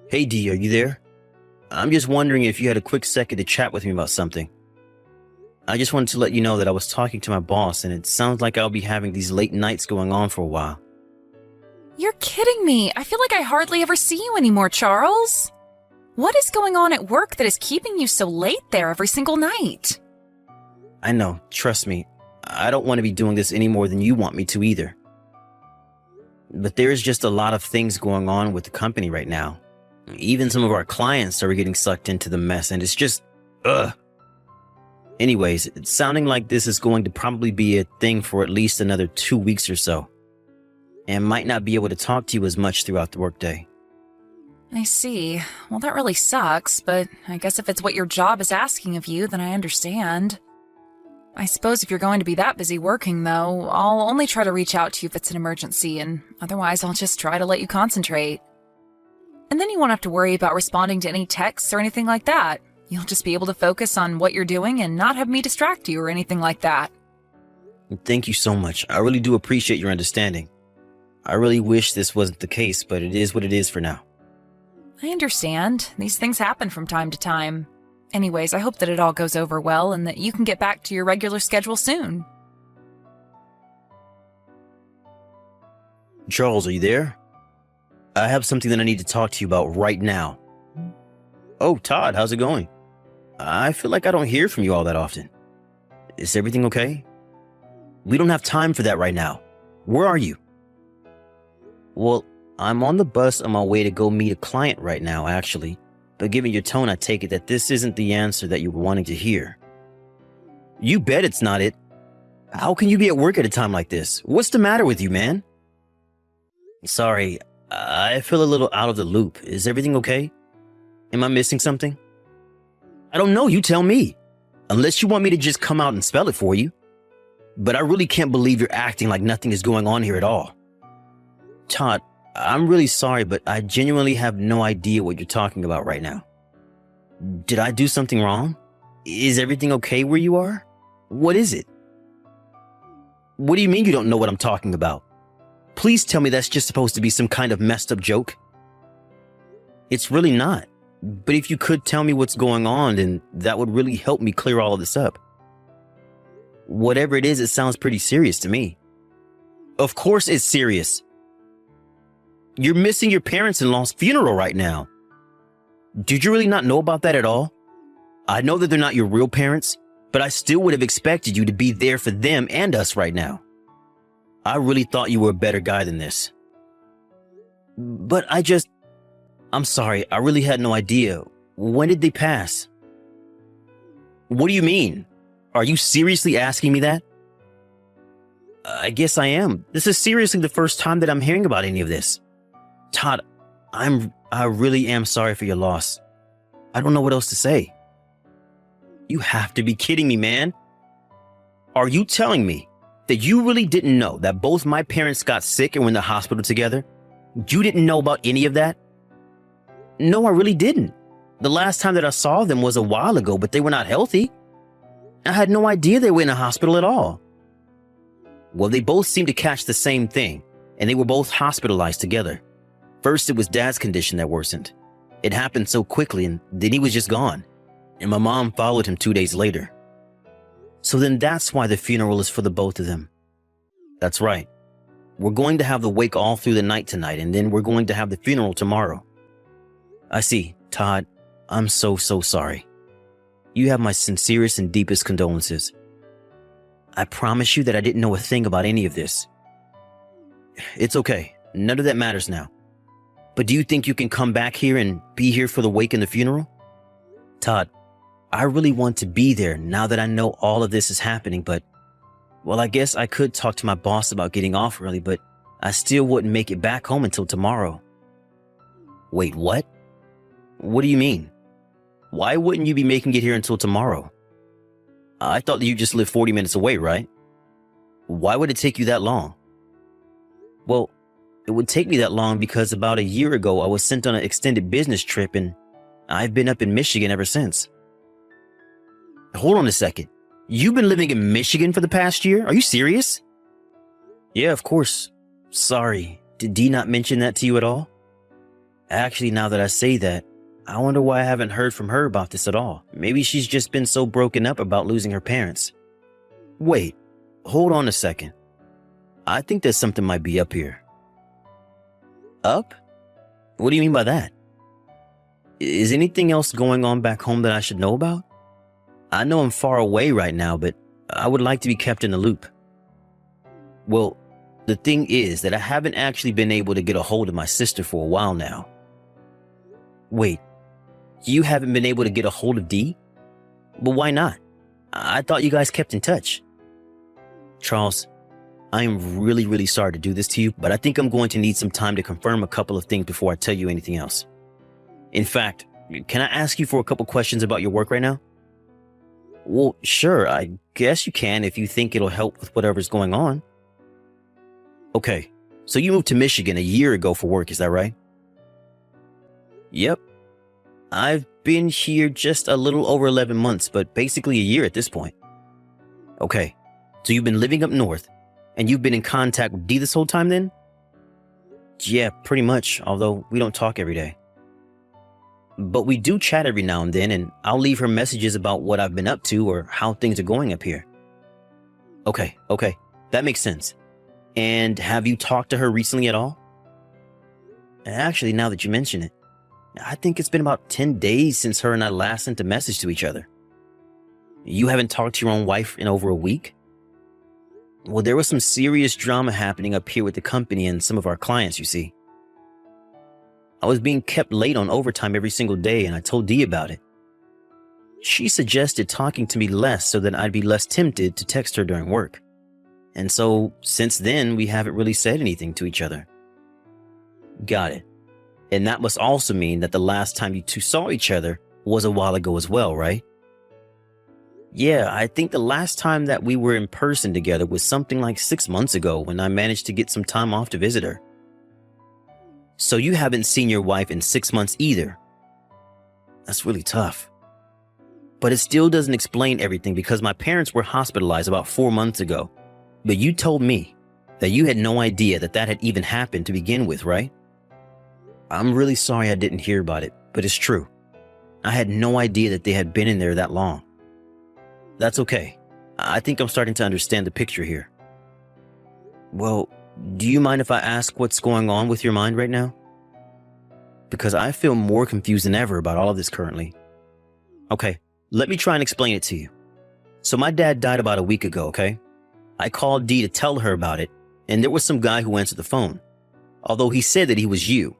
Hey Dee, are you there? I'm just wondering if you had a quick second to chat with me about something. I just wanted to let you know that I was talking to my boss and it sounds like I'll be having these late nights going on for a while. You're kidding me. I feel like I hardly ever see you anymore, Charles. What is going on at work that is keeping you so late there every single night? I know, trust me, I don't want to be doing this any more than you want me to either. But there is just a lot of things going on with the company right now. Even some of our clients are getting sucked into the mess and it's just, ugh. Anyways, it's sounding like this is going to probably be a thing for at least another 2 weeks or so. And might not be able to talk to you as much throughout the workday. I see. Well, that really sucks, but I guess if it's what your job is asking of you, then I understand. I suppose if you're going to be that busy working, though, I'll only try to reach out to you if it's an emergency, and otherwise I'll just try to let you concentrate. And then you won't have to worry about responding to any texts or anything like that. You'll just be able to focus on what you're doing and not have me distract you or anything like that. Thank you so much. I really do appreciate your understanding. I really wish this wasn't the case, but it is what it is for now. I understand. These things happen from time to time. Anyways, I hope that it all goes over well and that you can get back to your regular schedule soon. Charles, are you there? I have something that I need to talk to you about right now. Oh, Todd, how's it going? I feel like I don't hear from you all that often. Is everything okay? We don't have time for that right now. Where are you? Well, I'm on the bus on my way to go meet a client right now, actually. But given your tone, I take it that this isn't the answer that you were wanting to hear. You bet it's not it. How can you be at work at a time like this? What's the matter with you, man? Sorry, I feel a little out of the loop. Is everything okay? Am I missing something? I don't know, you tell me. Unless you want me to just come out and spell it for you. But I really can't believe you're acting like nothing is going on here at all. Todd, I'm really sorry, but I genuinely have no idea what you're talking about right now. Did I do something wrong? Is everything okay where you are? What is it? What do you mean you don't know what I'm talking about? Please tell me that's just supposed to be some kind of messed up joke. It's really not. But if you could tell me what's going on, then that would really help me clear all of this up. Whatever it is, it sounds pretty serious to me. Of course it's serious. You're missing your parents-in-law's funeral right now. Did you really not know about that at all? I know that they're not your real parents, but I still would have expected you to be there for them and us right now. I really thought you were a better guy than this. But I'm sorry, I really had no idea. When did they pass? What do you mean? Are you seriously asking me that? I guess I am. This is seriously the first time that I'm hearing about any of this. Todd, I really am sorry for your loss. I don't know what else to say. You have to be kidding me, man. Are you telling me that you really didn't know that both my parents got sick and were in the hospital together? You didn't know about any of that? No, I really didn't. The last time that I saw them was a while ago, but they were not healthy. I had no idea they were in a hospital at all. Well, they both seemed to catch the same thing, and they were both hospitalized together. First, it was Dad's condition that worsened. It happened so quickly, and then he was just gone. And my mom followed him 2 days later. So then that's why the funeral is for the both of them. That's right. We're going to have the wake all through the night tonight, and then we're going to have the funeral tomorrow. I see, Todd. I'm so sorry. You have my sincerest and deepest condolences. I promise you that I didn't know a thing about any of this. It's okay. None of that matters now. But do you think you can come back here and be here for the wake and the funeral? Todd, I really want to be there now that I know all of this is happening, but, well, I guess I could talk to my boss about getting off early, but I still wouldn't make it back home until tomorrow. Wait, what? What do you mean? Why wouldn't you be making it here until tomorrow? I thought that you just lived 40 minutes away, right? Why would it take you that long? Well, it would take me that long because about a year ago I was sent on an extended business trip and I've been up in Michigan ever since. Hold on a second. You've been living in Michigan for the past year? Are you serious? Yeah, of course. Sorry. Did Dee not mention that to you at all? Actually, now that I say that, I wonder why I haven't heard from her about this at all. Maybe she's just been so broken up about losing her parents. Wait, hold on a second. I think there's something might be up here. Up? What do you mean by that? Is anything else going on back home that I should know about? I know I'm far away right now, but I would like to be kept in the loop. Well, the thing is that I haven't actually been able to get a hold of my sister for a while now. Wait, you haven't been able to get a hold of Dee? But why not? I thought you guys kept in touch. Charles, I am really sorry to do this to you, but I think I'm going to need some time to confirm a couple of things before I tell you anything else. In fact, can I ask you for a couple questions about your work right now? Well, sure, I guess you can if you think it'll help with whatever's going on. Okay, so you moved to Michigan a year ago for work, is that right? Yep. I've been here just a little over 11 months, but basically a year at this point. Okay, so you've been living up north, and you've been in contact with Dee this whole time then? Yeah, pretty much, although we don't talk every day. But we do chat every now and then, and I'll leave her messages about what I've been up to or how things are going up here. Okay, that makes sense. And have you talked to her recently at all? Actually, now that you mention it, I think it's been about 10 days since her and I last sent a message to each other. You haven't talked to your own wife in over a week? Well, there was some serious drama happening up here with the company and some of our clients, you see. I was being kept late on overtime every single day, and I told Dee about it. She suggested talking to me less so that I'd be less tempted to text her during work. And so, since then, we haven't really said anything to each other. Got it. And that must also mean that the last time you two saw each other was a while ago as well, right? Yeah, I think the last time that we were in person together was something like 6 months ago when I managed to get some time off to visit her. So you haven't seen your wife in 6 months either. That's really tough. But it still doesn't explain everything because my parents were hospitalized about 4 months ago. But you told me that you had no idea that that had even happened to begin with, right? I'm really sorry I didn't hear about it, but it's true. I had no idea that they had been in there that long. That's okay. I think I'm starting to understand the picture here. Well, do you mind if I ask what's going on with your mind right now? Because I feel more confused than ever about all of this currently. Okay, let me try and explain it to you. So my dad died about a week ago, okay? I called Dee to tell her about it, and there was some guy who answered the phone, although he said that he was you.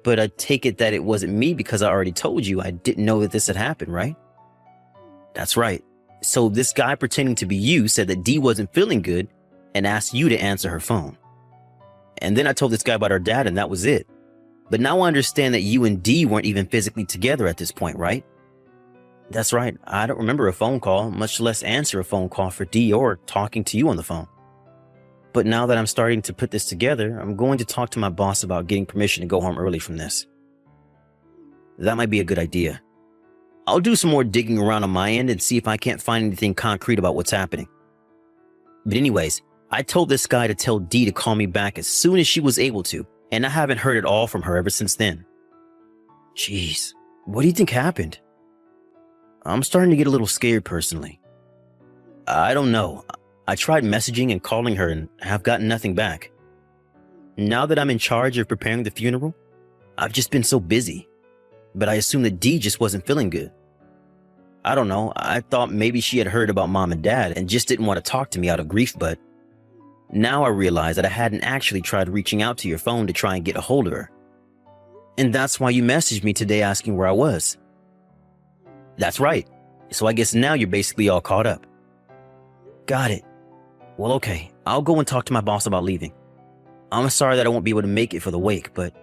But I take it that it wasn't me because I already told you I didn't know that this had happened, right? That's right. So this guy pretending to be you said that Dee wasn't feeling good and asked you to answer her phone. And then I told this guy about her dad and that was it. But now I understand that you and Dee weren't even physically together at this point, right? That's right. I don't remember a phone call, much less answer a phone call for Dee or talking to you on the phone. But now that I'm starting to put this together, I'm going to talk to my boss about getting permission to go home early from this. That might be a good idea. I'll do some more digging around on my end and see if I can't find anything concrete about what's happening. But anyways, I told this guy to tell Dee to call me back as soon as she was able to, and I haven't heard at all from her ever since then. Jeez, what do you think happened? I'm starting to get a little scared personally. I don't know. I tried messaging and calling her and have gotten nothing back. Now that I'm in charge of preparing the funeral, I've just been so busy. But I assumed that Dee just wasn't feeling good. I don't know, I thought maybe she had heard about mom and dad and just didn't want to talk to me out of grief, but now I realize that I hadn't actually tried reaching out to your phone to try and get a hold of her. And that's why you messaged me today asking where I was. That's right. So I guess now you're basically all caught up. Got it. Well, okay, I'll go and talk to my boss about leaving. I'm sorry that I won't be able to make it for the wake, but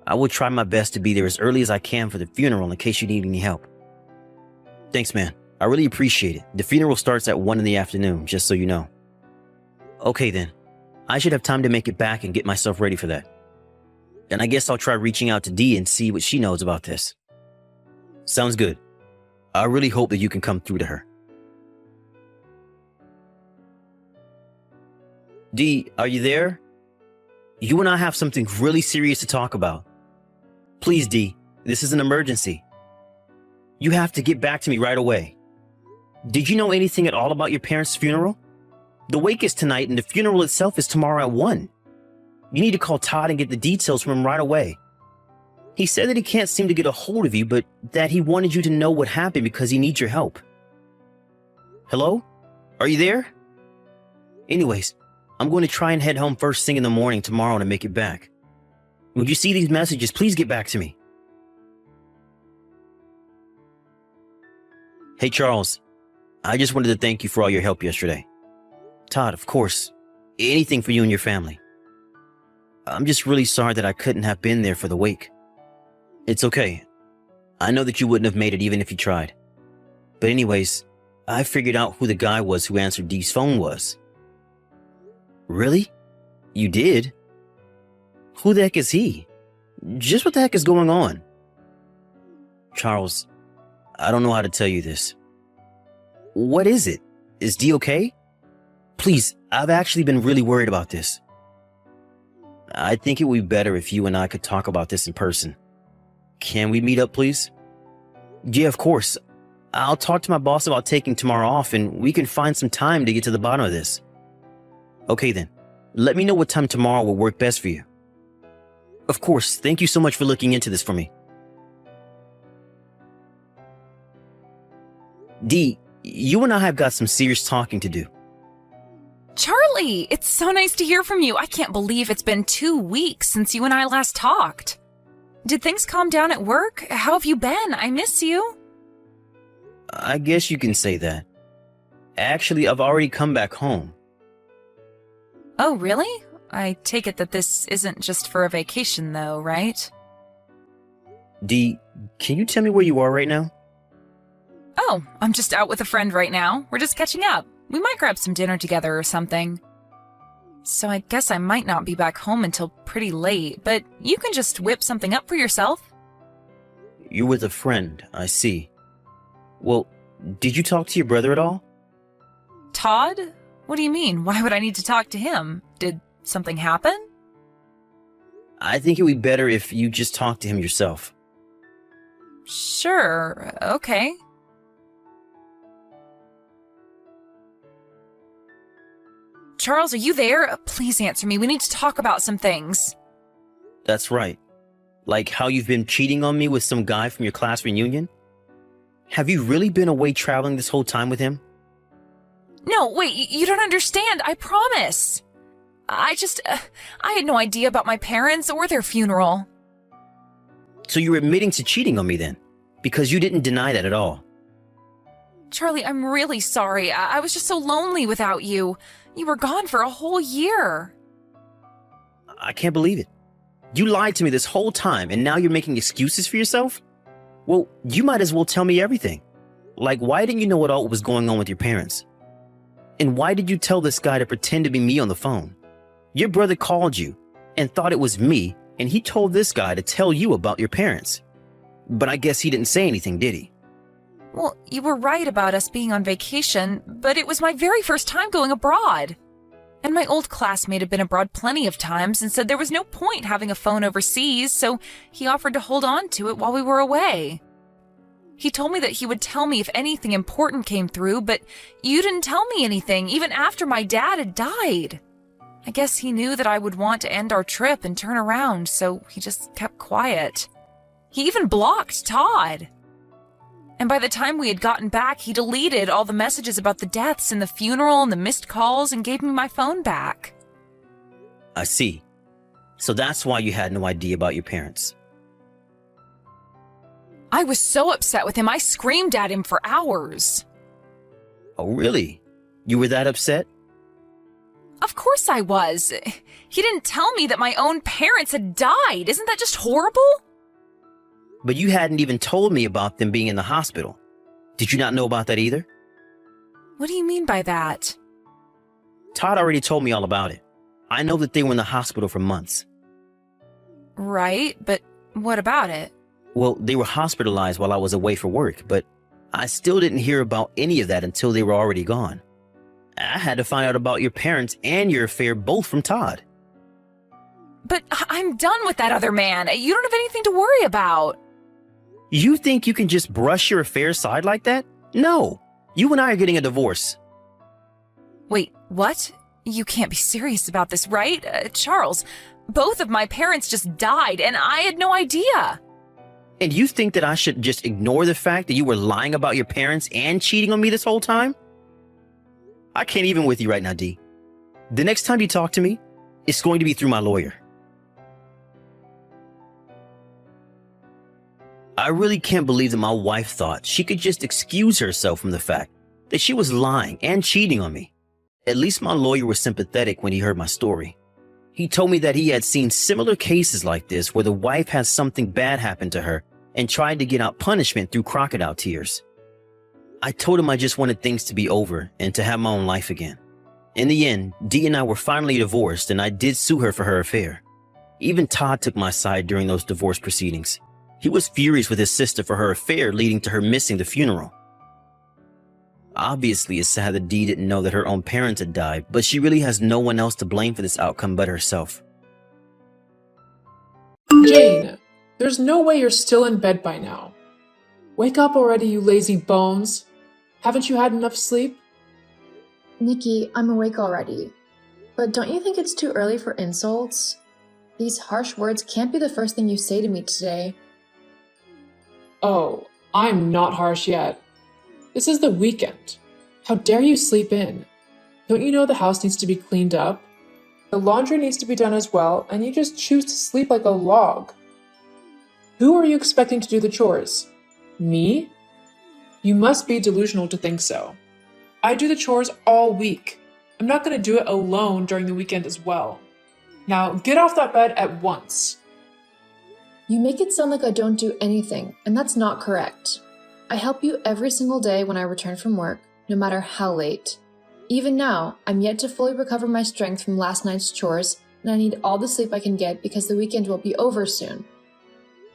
I will try my best to be there as early as I can for the funeral in case you need any help. Thanks, man. I really appreciate it. The funeral starts at 1 in the afternoon, just so you know. Okay, then. I should have time to make it back and get myself ready for that. And I guess I'll try reaching out to Dee and see what she knows about this. Sounds good. I really hope that you can come through to her. Dee, are you there? You and I have something really serious to talk about. Please, Dee, this is an emergency. You have to get back to me right away. Did you know anything at all about your parents' funeral? The wake is tonight and the funeral itself is tomorrow at 1. You need to call Todd and get the details from him right away. He said that he can't seem to get a hold of you, but that he wanted you to know what happened because he needs your help. Hello? Are you there? Anyways, I'm going to try and head home first thing in the morning tomorrow to make it back. When you see these messages, please get back to me. Hey, Charles. I just wanted to thank you for all your help yesterday. Todd, of course. Anything for you and your family. I'm just really sorry that I couldn't have been there for the wake. It's okay. I know that you wouldn't have made it even if you tried. But anyways, I figured out who the guy was who answered Dee's phone was. Really? You did? Who the heck is he? Just what the heck is going on? Charles, I don't know how to tell you this. What is it? Is Dee okay? Please, I've actually been really worried about this. I think it would be better if you and I could talk about this in person. Can we meet up, please? Yeah, of course. I'll talk to my boss about taking tomorrow off and we can find some time to get to the bottom of this. Okay then, let me know what time tomorrow will work best for you. Of course, thank you so much for looking into this for me. Dee, you and I have got some serious talking to do. Charlie, it's so nice to hear from you. I can't believe it's been 2 weeks since you and I last talked. Did things calm down at work? How have you been? I miss you. I guess you can say that. Actually, I've already come back home. Oh, really? I take it that this isn't just for a vacation, though, right? Dee, can you tell me where you are right now? Oh, I'm just out with a friend right now. We're just catching up. We might grab some dinner together or something. So I guess I might not be back home until pretty late, but you can just whip something up for yourself. You're with a friend, I see. Well, did you talk to your brother at all? Todd? What do you mean? Why would I need to talk to him? Did something happen? I think it would be better if you just talk to him yourself. Sure, okay. Charles, are you there? Please answer me. We need to talk about some things. That's right. Like how you've been cheating on me with some guy from your class reunion? Have you really been away traveling this whole time with him? No, wait, you don't understand. I promise. I had no idea about my parents or their funeral. So you're admitting to cheating on me then? Because you didn't deny that at all. Charlie, I'm really sorry. I was just so lonely without you. You were gone for a whole year. I can't believe it. You lied to me this whole time and now you're making excuses for yourself? Well, you might as well tell me everything. Like, why didn't you know at all what was going on with your parents? And why did you tell this guy to pretend to be me on the phone? Your brother called you and thought it was me, and he told this guy to tell you about your parents. But I guess he didn't say anything, did he? Well, you were right about us being on vacation, but it was my very first time going abroad. And my old classmate had been abroad plenty of times and said there was no point having a phone overseas, so he offered to hold on to it while we were away. He told me that he would tell me if anything important came through, but you didn't tell me anything, even after my dad had died. I guess he knew that I would want to end our trip and turn around, so he just kept quiet. He even blocked Todd. And by the time we had gotten back, he deleted all the messages about the deaths and the funeral and the missed calls and gave me my phone back. I see. So that's why you had no idea about your parents. I was so upset with him, I screamed at him for hours. Oh, really? You were that upset? Of course I was. He didn't tell me that my own parents had died. Isn't that just horrible? But you hadn't even told me about them being in the hospital. Did you not know about that either? What do you mean by that? Todd already told me all about it. I know that they were in the hospital for months. Right, but what about it? Well, they were hospitalized while I was away for work, but I still didn't hear about any of that until they were already gone. I had to find out about your parents and your affair both from Todd. But I'm done with that other man. You don't have anything to worry about. You think you can just brush your affair aside like that? No. You and I are getting a divorce. Wait, what? You can't be serious about this, right? Charles, both of my parents just died and I had no idea. And you think that I should just ignore the fact that you were lying about your parents and cheating on me this whole time? I can't even with you right now, D. The next time you talk to me, it's going to be through my lawyer. I really can't believe that my wife thought she could just excuse herself from the fact that she was lying and cheating on me. At least my lawyer was sympathetic when he heard my story. He told me that he had seen similar cases like this where the wife had something bad happen to her and tried to get out punishment through crocodile tears. I told him I just wanted things to be over and to have my own life again. In the end, Dee and I were finally divorced and I did sue her for her affair. Even Todd took my side during those divorce proceedings. He was furious with his sister for her affair leading to her missing the funeral. Obviously, it's sad that Dee didn't know that her own parents had died, but she really has no one else to blame for this outcome but herself. Jane, there's no way you're still in bed by now. Wake up already, you lazy bones. Haven't you had enough sleep? Nikki, I'm awake already. But don't you think it's too early for insults? These harsh words can't be the first thing you say to me today. Oh, I'm not harsh yet. This is the weekend. How dare you sleep in? Don't you know the house needs to be cleaned up? The laundry needs to be done as well, and you just choose to sleep like a log. Who are you expecting to do the chores? Me? You must be delusional to think so. I do the chores all week. I'm not going to do it alone during the weekend as well. Now get off that bed at once. You make it sound like I don't do anything, and that's not correct. I help you every single day when I return from work, no matter how late. Even now, I'm yet to fully recover my strength from last night's chores, and I need all the sleep I can get because the weekend will be over soon.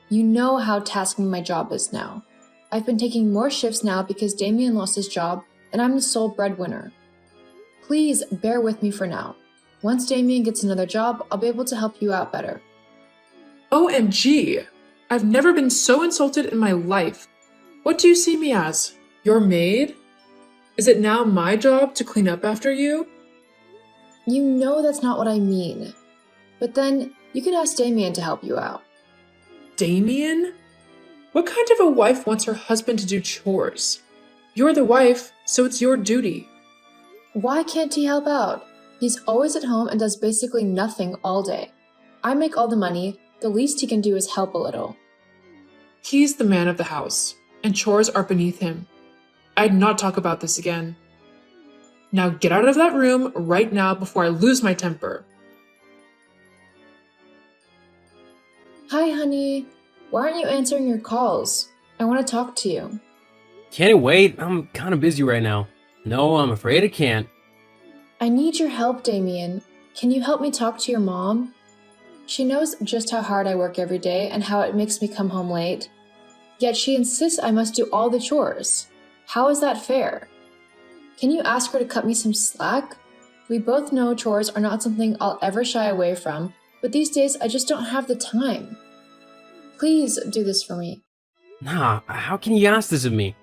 You know how tasking my job is now. I've been taking more shifts now because Damien lost his job, and I'm the sole breadwinner. Please bear with me for now. Once Damien gets another job, I'll be able to help you out better. OMG! I've never been so insulted in my life. What do you see me as? Your maid? Is it now my job to clean up after you? You know that's not what I mean. But then, you could ask Damien to help you out. Damien? What kind of a wife wants her husband to do chores? You're the wife, so it's your duty. Why can't he help out? He's always at home and does basically nothing all day. I make all the money, the least he can do is help a little. He's the man of the house, and chores are beneath him. I'd not talk about this again. Now get out of that room right now before I lose my temper. Hi, honey. Why aren't you answering your calls? I want to talk to you. Can't it wait? I'm kind of busy right now. No, I'm afraid I can't. I need your help, Damien. Can you help me talk to your mom? She knows just how hard I work every day and how it makes me come home late. Yet she insists I must do all the chores. How is that fair? Can you ask her to cut me some slack? We both know chores are not something I'll ever shy away from, but these days I just don't have the time. Please do this for me. Nah, how can you ask this of me?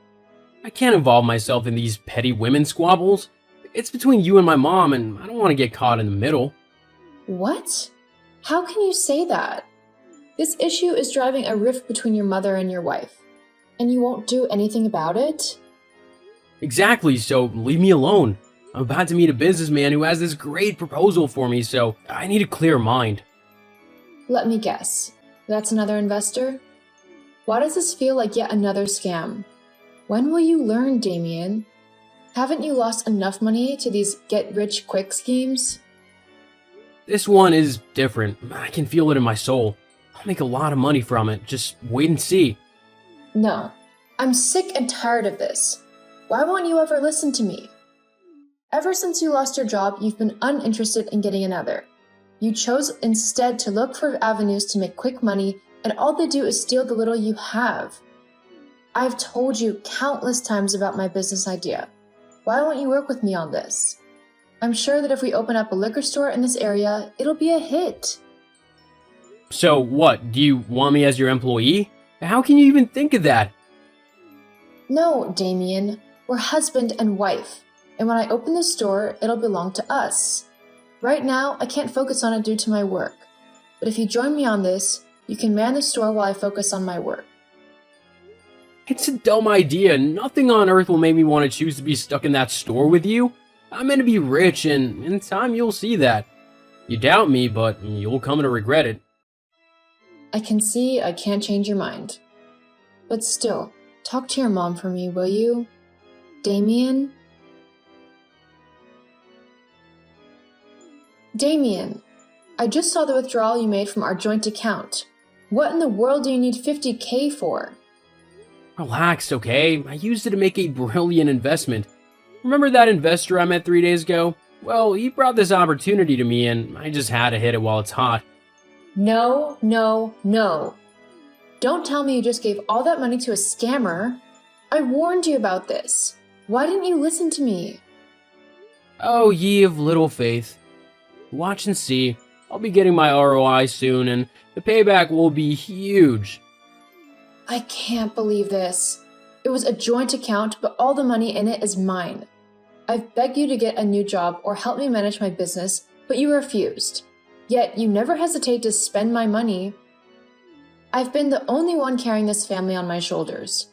I can't involve myself in these petty women squabbles. It's between you and my mom, and I don't want to get caught in the middle. What? How can you say that? This issue is driving a rift between your mother and your wife, and you won't do anything about it? Exactly, so leave me alone. I'm about to meet a businessman who has this great proposal for me, so I need a clear mind. Let me guess. That's another investor? Why does this feel like yet another scam? When will you learn, Damien? Haven't you lost enough money to these get-rich-quick schemes? This one is different. I can feel it in my soul. I'll make a lot of money from it. Just wait and see. No. I'm sick and tired of this. Why won't you ever listen to me? Ever since you lost your job, you've been uninterested in getting another. You chose instead to look for avenues to make quick money, and all they do is steal the little you have. I've told you countless times about my business idea. Why won't you work with me on this? I'm sure that if we open up a liquor store in this area, it'll be a hit. So what, do you want me as your employee? How can you even think of that? No, Damien. We're husband and wife. And when I open the store, it'll belong to us. Right now, I can't focus on it due to my work. But if you join me on this, you can man the store while I focus on my work. It's a dumb idea. Nothing on earth will make me want to choose to be stuck in that store with you. I'm meant to be rich, and in time you'll see that. You doubt me, but you'll come to regret it. I can see I can't change your mind. But still, talk to your mom for me, will you? Damien? Damien, I just saw the withdrawal you made from our joint account. What in the world do you need $50K for? Relax, okay? I used it to make a brilliant investment. Remember that investor I met 3 days ago? Well, he brought this opportunity to me, and I just had to hit it while it's hot. No, no, no. Don't tell me you just gave all that money to a scammer. I warned you about this. Why didn't you listen to me? Oh, ye of little faith. Watch and see. I'll be getting my ROI soon, and the payback will be huge. I can't believe this. It was a joint account, but all the money in it is mine. I've begged you to get a new job or help me manage my business, but you refused. Yet you never hesitate to spend my money. I've been the only one carrying this family on my shoulders.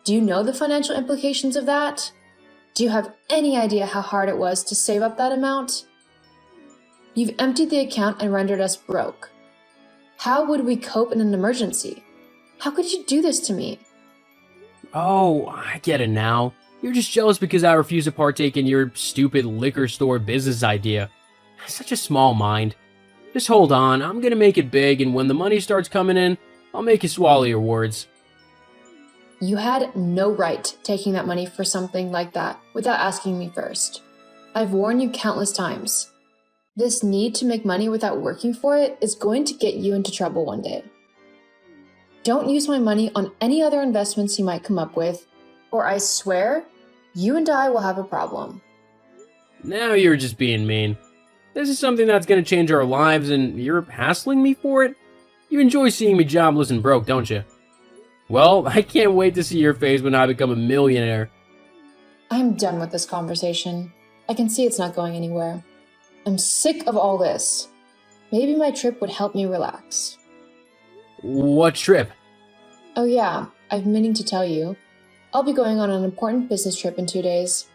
Do you know the financial implications of that? Do you have any idea how hard it was to save up that amount? You've emptied the account and rendered us broke. How would we cope in an emergency? How could you do this to me? Oh, I get it now. You're just jealous because I refuse to partake in your stupid liquor store business idea. Such a small mind. Just hold on, I'm gonna make it big, and when the money starts coming in, I'll make you swallow your words. You had no right taking that money for something like that without asking me first. I've warned you countless times. This need to make money without working for it is going to get you into trouble one day. Don't use my money on any other investments you might come up with, or I swear, you and I will have a problem. Now you're just being mean. This is something that's gonna change our lives, and you're hassling me for it? You enjoy seeing me jobless and broke, don't you? Well, I can't wait to see your face when I become a millionaire. I'm done with this conversation. I can see it's not going anywhere. I'm sick of all this. Maybe my trip would help me relax. What trip? Oh yeah, I've been meaning to tell you. I'll be going on an important business trip in 2 days.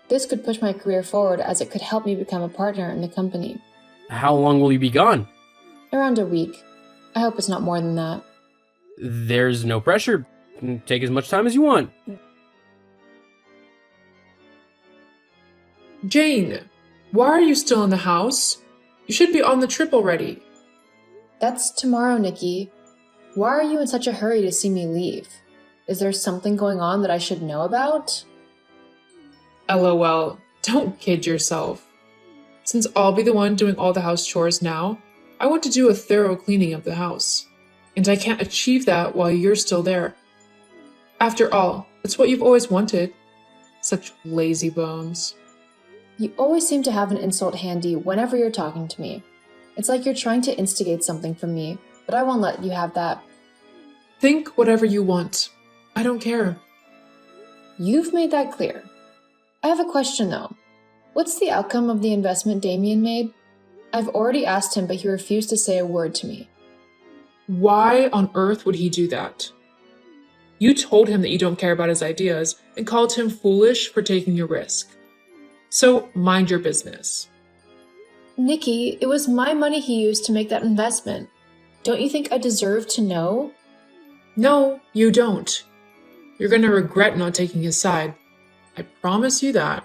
This could push my career forward as it could help me become a partner in the company. How long will you be gone? Around a week. I hope it's not more than that. There's no pressure. Take as much time as you want. Jane, why are you still in the house? You should be on the trip already. That's tomorrow, Nikki. Why are you in such a hurry to see me leave? Is there something going on that I should know about? LOL, don't kid yourself. Since I'll be the one doing all the house chores now, I want to do a thorough cleaning of the house. And I can't achieve that while you're still there. After all, it's what you've always wanted. Such lazy bones. You always seem to have an insult handy whenever you're talking to me. It's like you're trying to instigate something from me, but I won't let you have that. Think whatever you want. I don't care. You've made that clear. I have a question though. What's the outcome of the investment Damien made? I've already asked him, but he refused to say a word to me. Why on earth would he do that? You told him that you don't care about his ideas and called him foolish for taking a risk. So mind your business. Nikki, it was my money he used to make that investment. Don't you think I deserve to know? No, you don't. You're going to regret not taking his side. I promise you that.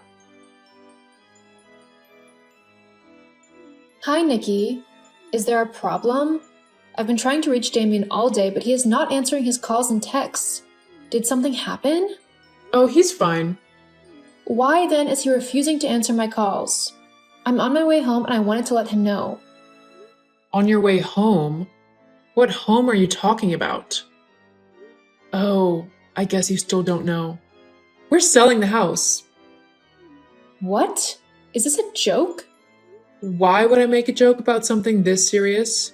Hi, Nikki. Is there a problem? I've been trying to reach Damien all day, but he is not answering his calls and texts. Did something happen? Oh, he's fine. Why then is he refusing to answer my calls? I'm on my way home and I wanted to let him know. On your way home? What home are you talking about? Oh, I guess you still don't know. We're selling the house. What? Is this a joke? Why would I make a joke about something this serious?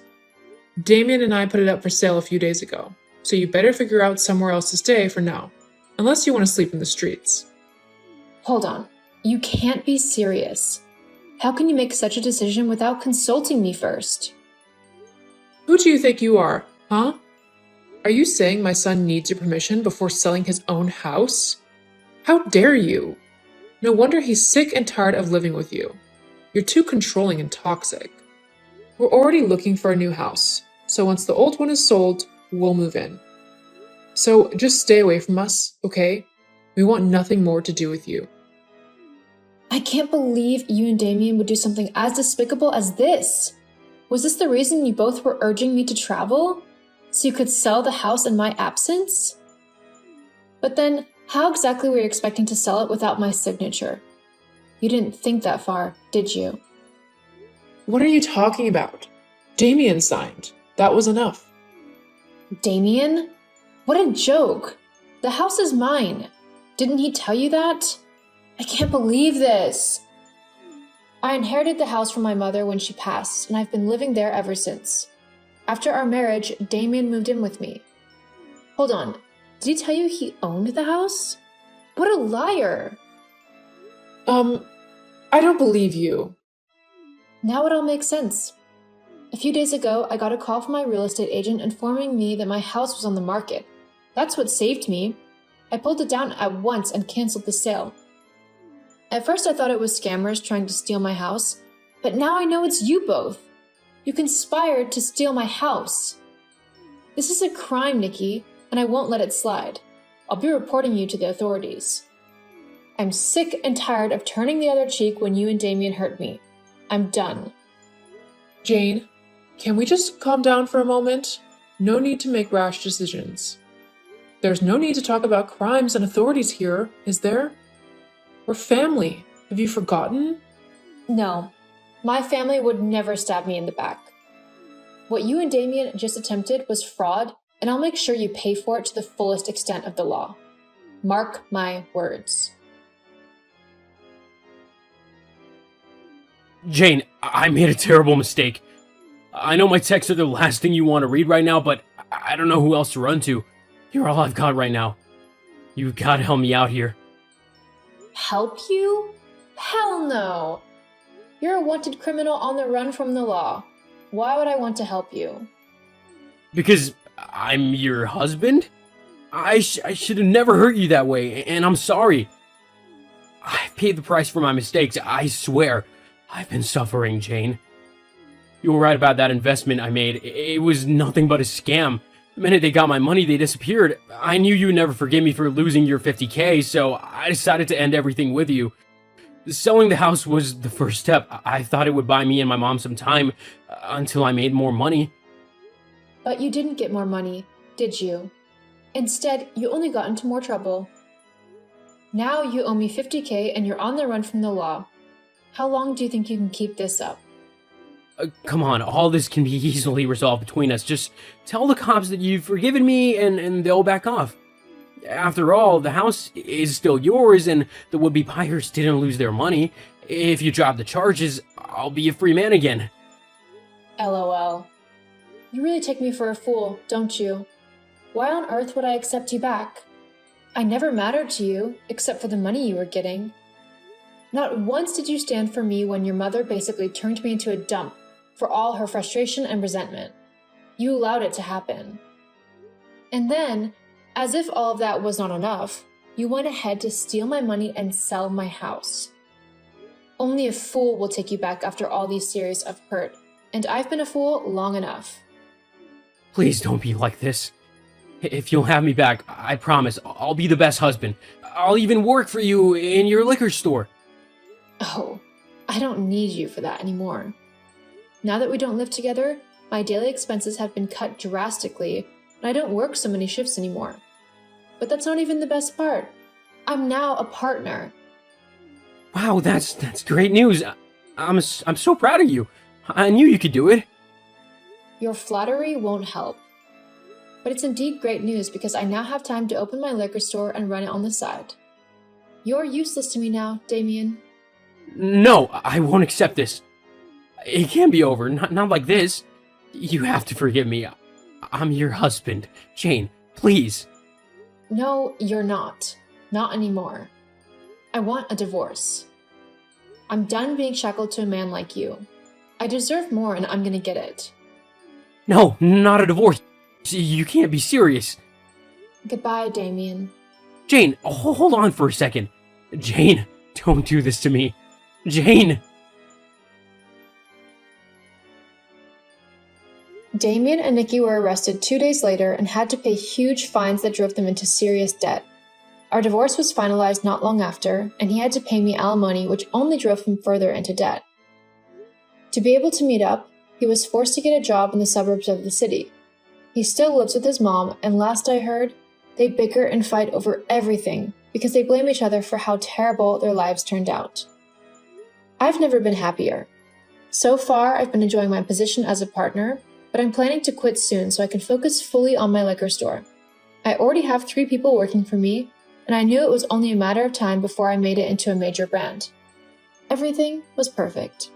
Damien and I put it up for sale a few days ago, so you better figure out somewhere else to stay for now, unless you want to sleep in the streets. Hold on. You can't be serious. How can you make such a decision without consulting me first? Who do you think you are, huh? Are you saying my son needs your permission before selling his own house? How dare you? No wonder he's sick and tired of living with you. You're too controlling and toxic. We're already looking for a new house, so once the old one is sold, we'll move in. So just stay away from us, okay? We want nothing more to do with you. I can't believe you and Damien would do something as despicable as this. Was this the reason you both were urging me to travel? So you could sell the house in my absence? But then, how exactly were you expecting to sell it without my signature? You didn't think that far, did you? What are you talking about? Damien signed. That was enough. Damien? What a joke. The house is mine. Didn't he tell you that? I can't believe this. I inherited the house from my mother when she passed, and I've been living there ever since. After our marriage, Damien moved in with me. Hold on, did he tell you he owned the house? What a liar! I don't believe you. Now it all makes sense. A few days ago, I got a call from my real estate agent informing me that my house was on the market. That's what saved me. I pulled it down at once and canceled the sale. At first, I thought it was scammers trying to steal my house, but now I know it's you both. You conspired to steal my house. This is a crime, Nikki, and I won't let it slide. I'll be reporting you to the authorities. I'm sick and tired of turning the other cheek when you and Damien hurt me. I'm done. Jane, can we just calm down for a moment? No need to make rash decisions. There's no need to talk about crimes and authorities here, is there? We're family. Have you forgotten? No, my family would never stab me in the back. What you and Damien just attempted was fraud, and I'll make sure you pay for it to the fullest extent of the law. Mark my words. Jane, I made a terrible mistake. I know my texts are the last thing you want to read right now, but I don't know who else to run to. You're all I've got right now. You've got to help me out here. Help you? Hell no! You're a wanted criminal on the run from the law. Why would I want to help you? Because I'm your husband? I should have never hurt you that way, and I'm sorry. I've paid the price for my mistakes, I swear. I've been suffering, Jane. You were right about that investment I made. It was nothing but a scam. The minute they got my money, they disappeared. I knew you would never forgive me for losing your $50K, so I decided to end everything with you. Selling the house was the first step. I thought it would buy me and my mom some time until I made more money. But you didn't get more money, did you? Instead, you only got into more trouble. Now you owe me $50K and you're on the run from the law. How long do you think you can keep this up? Come on, all this can be easily resolved between us. Just tell the cops that you've forgiven me and they'll back off. After all, the house is still yours and the would-be buyers didn't lose their money. If you drop the charges, I'll be a free man again. LOL. You really take me for a fool, don't you? Why on earth would I accept you back? I never mattered to you, except for the money you were getting. Not once did you stand for me when your mother basically turned me into a dump for all her frustration and resentment. You allowed it to happen. And then, as if all of that was not enough, you went ahead to steal my money and sell my house. Only a fool will take you back after all these years of hurt, and I've been a fool long enough. Please don't be like this. If you'll have me back, I promise I'll be the best husband. I'll even work for you in your liquor store. Oh, I don't need you for that anymore. Now that we don't live together, my daily expenses have been cut drastically, and I don't work so many shifts anymore. But that's not even the best part. I'm now a partner. Wow, that's great news. I'm so proud of you. I knew you could do it. Your flattery won't help. But it's indeed great news because I now have time to open my liquor store and run it on the side. You're useless to me now, Damien. No, I won't accept this. It can't be over, not like this. You have to forgive me. I'm your husband. Jane, please. No, you're not. Not anymore. I want a divorce. I'm done being shackled to a man like you. I deserve more and I'm gonna get it. No, not a divorce. You can't be serious. Goodbye, Damien. Jane, hold on for a second. Jane, don't do this to me. Jane! Damien and Nikki were arrested 2 days later and had to pay huge fines that drove them into serious debt. Our divorce was finalized not long after, and he had to pay me alimony, which only drove him further into debt. To be able to meet up, he was forced to get a job in the suburbs of the city. He still lives with his mom, and last I heard, they bicker and fight over everything because they blame each other for how terrible their lives turned out. I've never been happier. So far, I've been enjoying my position as a partner, but I'm planning to quit soon so I can focus fully on my liquor store. I already have 3 people working for me, and I knew it was only a matter of time before I made it into a major brand. Everything was perfect.